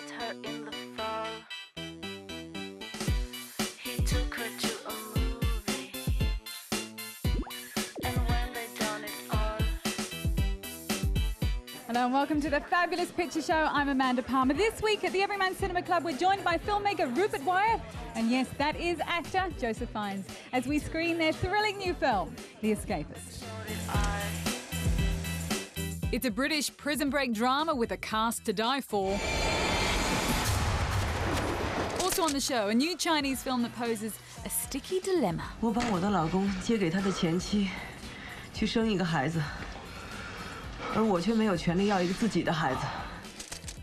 met her in the fall. He took her to a movie, and when they done it all. Hello and welcome to the Fabulous Picture Show. I'm Amanda Palmer. This week at the Everyman Cinema Club, we're joined by filmmaker Rupert Wyatt, and yes, that is actor Joseph Fiennes, as we screen their thrilling new film, The Escapist. It's a British prison break drama with a cast to die for. Also on the show, a new Chinese film that poses a sticky dilemma. 我把我的老公接给他的前妻，去生一个孩子，而我却没有权利要一个自己的孩子。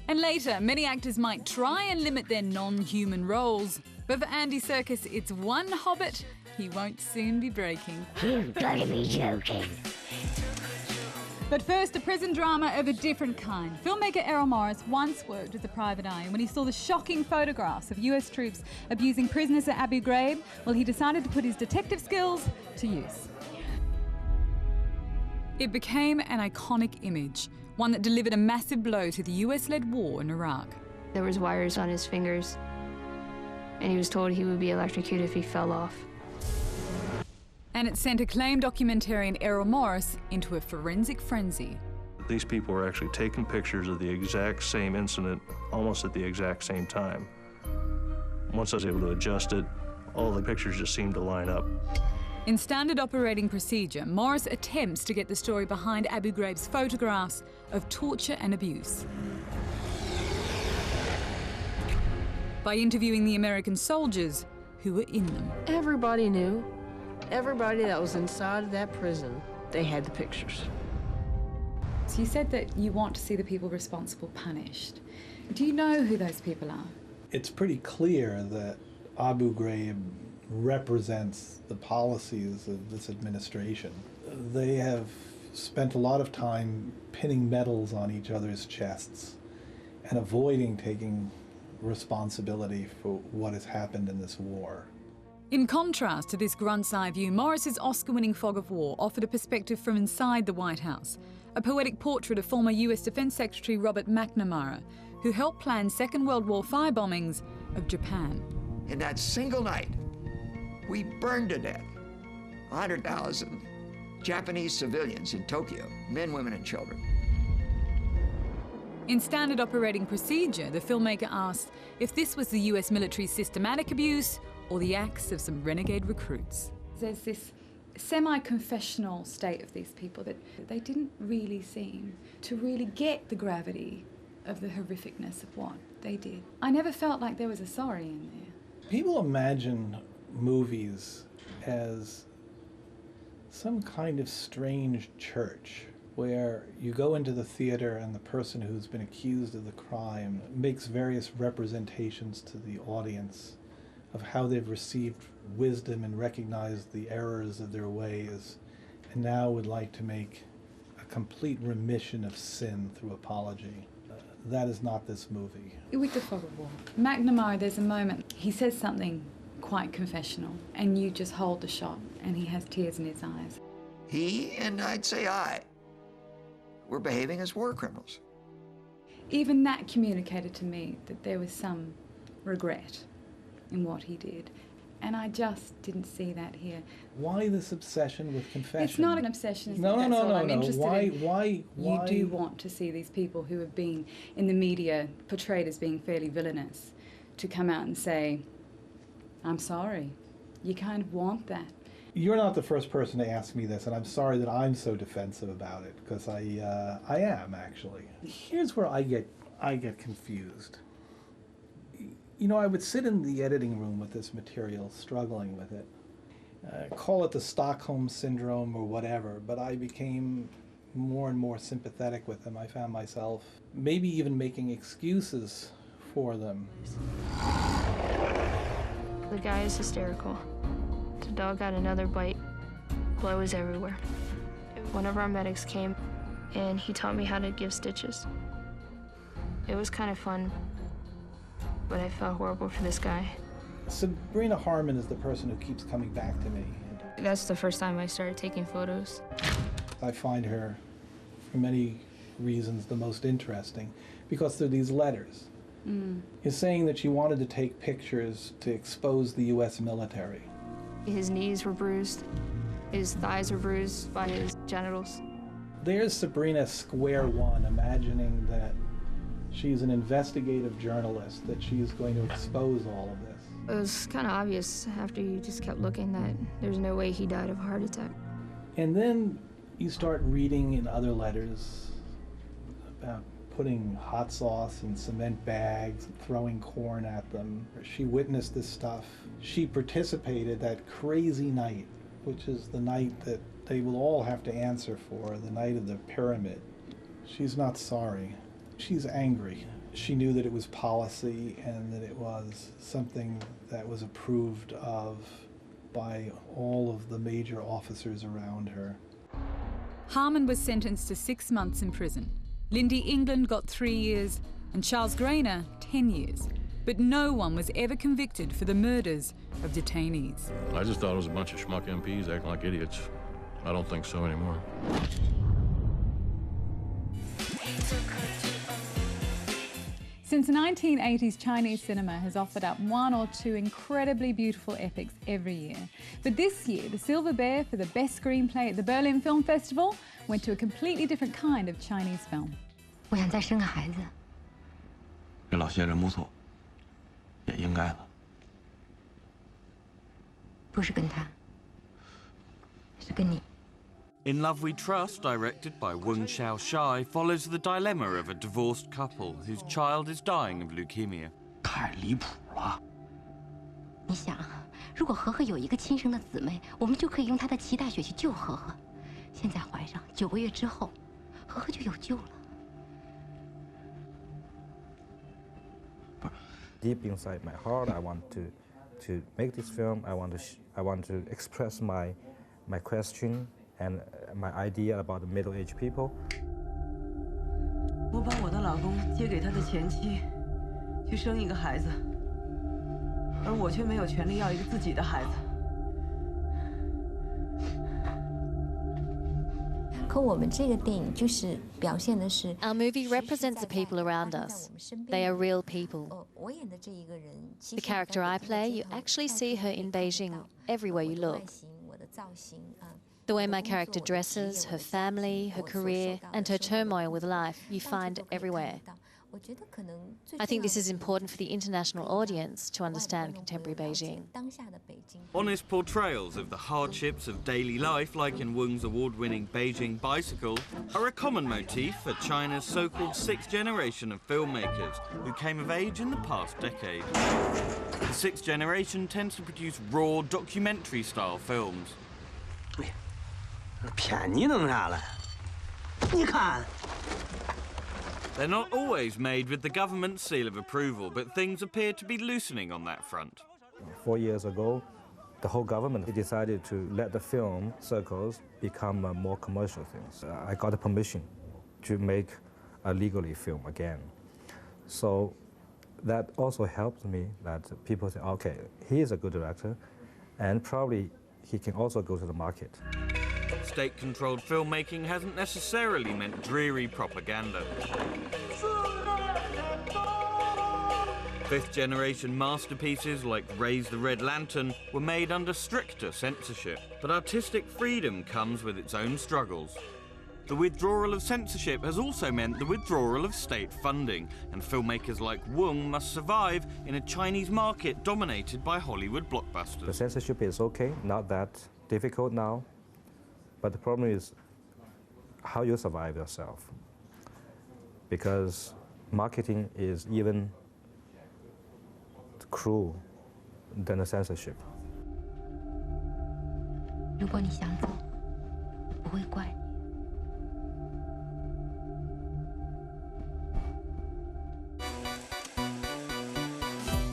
And later, many actors might try and limit their non-human roles. But for Andy Serkis, it's one hobbit he won't soon be breaking. You've got to be joking. But first, a prison drama of a different kind. Filmmaker Errol Morris once worked as a private eye, and when he saw the shocking photographs of US troops abusing prisoners at Abu Ghraib, well, he decided to put his detective skills to use. It became an iconic image, one that delivered a massive blow to the US-led war in Iraq. There was wires on his fingers, and he was told he would be electrocuted if he fell off. And it sent acclaimed documentarian Errol Morris into a forensic frenzy. These people were actually taking pictures of the exact same incident almost at the exact same time. Once I was able to adjust it, all the pictures just seemed to line up. In standard operating procedure, Morris attempts to get the story behind Abu Ghraib's photographs of torture and abuse. By interviewing the American soldiers who were in them. Everybody knew. Everybody that was inside of that prison, they had the pictures. So you said that you want to see the people responsible punished. Do you know who those people are? It's pretty clear that Abu Ghraib represents the policies of this administration. They have spent a lot of time pinning medals on each other's chests and avoiding taking responsibility for what has happened in this war. In contrast to this grunt's eye view, Morris's Oscar-winning Fog of War offered a perspective from inside the White House, a poetic portrait of former US Defense Secretary Robert McNamara, who helped plan Second World War firebombings of Japan. In that single night, we burned to death 100,000 Japanese civilians in Tokyo, men, women, and children. In standard operating procedure, the filmmaker asked if this was the US military's systematic abuse or the acts of some renegade recruits. There's this semi-confessional state of these people that they didn't really seem to really get the gravity of the horrificness of what they did. I never felt like there was a sorry in there. People imagine movies as some kind of strange church where you go into the theater and the person who's been accused of the crime makes various representations to the audience of how they've received wisdom and recognized the errors of their ways, and now would like to make a complete remission of sin through apology. That is not this movie. With the Fog of War, McNamara, there's a moment, he says something quite confessional, and you just hold the shot, and he has tears in his eyes. He, and I'd say I, were behaving as war criminals. Even that communicated to me that there was some regret in what he did. And I just didn't see that here. Why this obsession with confession? It's not an obsession. No. I'm interested Why? You do want to see these people who have been in the media portrayed as being fairly villainous to come out and say, I'm sorry. You kind of want that. You're not the first person to ask me this, and I'm sorry that I'm so defensive about it, because I am, actually. Here's where I get confused. You know, I would sit in the editing room with this material, struggling with it. Call it the Stockholm Syndrome or whatever, but I became more and more sympathetic with them. I found myself maybe even making excuses for them. The guy is hysterical. The dog got another bite. Blood was everywhere. One of our medics came, and he taught me how to give stitches. It was kind of fun, but I felt horrible for this guy. Sabrina Harmon is the person who keeps coming back to me. That's the first time I started taking photos. I find her, for many reasons, the most interesting, because there are these letters. is saying that she wanted to take pictures to expose the U.S. military. His knees were bruised. His thighs were bruised by his genitals. There's Sabrina square one, imagining that she's an investigative journalist, that she's going to expose all of this. It was kind of obvious after you just kept looking that there's no way he died of a heart attack. And then you start reading in other letters about putting hot sauce in cement bags and throwing corn at them. She witnessed this stuff. She participated that crazy night, which is the night that they will all have to answer for, the night of the pyramid. She's not sorry. She's angry. She knew that it was policy and that it was something that was approved of by all of the major officers around her. Harmon was sentenced to 6 months in prison. Lindy England got 3 years and Charles Grainer 10 years. But no one was ever convicted for the murders of detainees. I just thought it was a bunch of schmuck MPs acting like idiots. I don't think so anymore. Since the 1980s, Chinese cinema has offered up 1 or 2 incredibly beautiful epics every year. But this year, the Silver Bear for the best screenplay at the Berlin Film Festival went to a completely different kind of Chinese film. 我想再生个孩子。给老先生摸索，也应该了。不是跟他，是跟你。 In Love We Trust, directed by Weng Xiaoshai, follows the dilemma of a divorced couple whose child is dying of leukemia. 太离谱了！你想，如果和和有一个亲生的姊妹，我们就可以用她的脐带血去救和和。现在怀上9个月之后，和和就有救了。 Deep inside my heart, I want to make this film. I want to express my question and my idea about the middle-aged people. 我把我的老公接给他的前妻，去生一个孩子，而我却没有权利要一个自己的孩子。 可我们这个电影就是表现的是 Our movie represents the people around us. They are real people. 我演的这一个人， The character I play, you actually see her in Beijing everywhere you look. 我的造型啊。 The way my character dresses, her family, her career, and her turmoil with life, you find everywhere. I think this is important for the international audience to understand contemporary Beijing. Honest portrayals of the hardships of daily life, like in Weng's award-winning Beijing Bicycle, are a common motif for China's so-called 6th generation of filmmakers who came of age in the past decade. The 6th generation tends to produce raw, documentary-style films. 骗你弄啥了？你看。 They're not always made with the government's seal of approval, but things appear to be loosening on that front. 4 years ago, the whole government decided to let the film circles become more commercial things. I got the permission to make a legally film again. So that also helped me that people say, okay, he is a good director, and probably he can also go to the market. State-controlled filmmaking hasn't necessarily meant dreary propaganda. 5th-generation masterpieces like Raise the Red Lantern were made under stricter censorship, but artistic freedom comes with its own struggles. The withdrawal of censorship has also meant the withdrawal of state funding, and filmmakers like Weng must survive in a Chinese market dominated by Hollywood blockbusters. The censorship is okay, not that difficult now. But the problem is how you survive yourself. Because marketing is even cruel than the censorship. 如果你想走，不会怪你。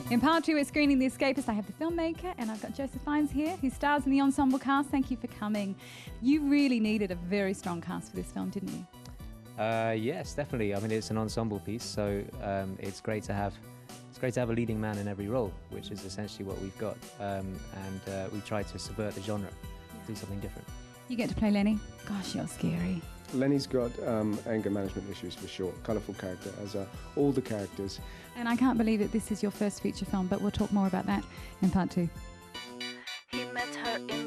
In part 2, we're screening The Escapist. I have the filmmaker and I've got Joseph Fiennes here, who stars in the ensemble cast. Thank you for coming. You really needed a very strong cast for this film, didn't you? Yes, definitely. I mean, it's an ensemble piece, so it's great to have a leading man in every role, which is essentially what we've got. We try to subvert the genre, do something different. You get to play Lenny. Gosh, you're scary. Lenny's got anger management issues for sure. Colourful character, as are all the characters. And I can't believe that this is your first feature film, but we'll talk more about that in part 2. He met her in